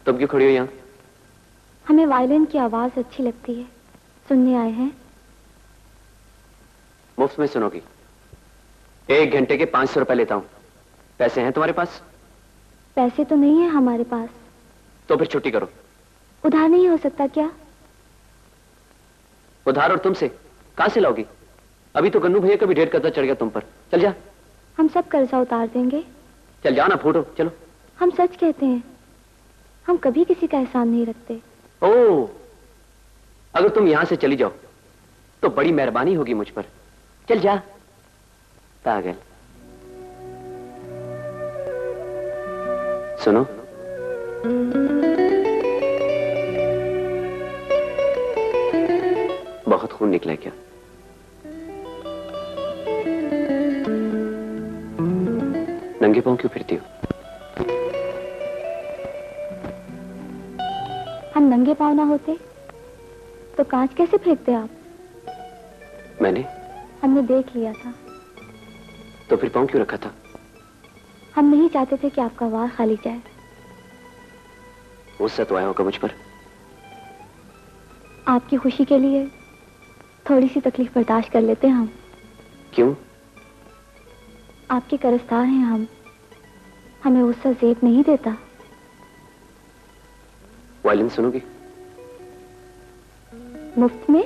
तुम क्यों खड़ी हो यहाँ? हमें वायलिन की आवाज अच्छी लगती है, सुनने आए हैं। मुफ्त में सुनोगी? 1 घंटे के 500 रुपए लेता हूँ। पैसे हैं तुम्हारे पास? पैसे तो नहीं है हमारे पास। तो फिर छुट्टी करो। उधार नहीं हो सकता क्या? उधार और तुमसे कहां से लाओगी? अभी तो गन्नू भैया का भी ढेर कर्जा चढ़ गया तुम पर। चल जा। हम सब कर्जा उतार देंगे। चल जाओ ना, फूटो चलो। हम सच कहते हैं, हम कभी किसी का एहसान नहीं रखते। ओह, अगर तुम यहां से चली जाओ तो बड़ी मेहरबानी होगी मुझ पर। चल जा पागल। सुनो, बहुत खून निकला है क्या? नंगे पांव क्यों फिरती हो? हम नंगे पांव ना होते तो कांच कैसे फेंकते आप? हमने देख लिया था। तो फिर पांव क्यों रखा था? हम नहीं चाहते थे कि आपका वार खाली जाए। गुस्सा तो आया होगा मुझ पर। आपकी खुशी के लिए थोड़ी सी तकलीफ बर्दाश्त कर लेते हैं हम। क्यों? आपके क़र्ज़दार हैं हम, हमें गुस्सा ज़ेब नहीं देता। वायलिन सुनोगी? मुफ्त में?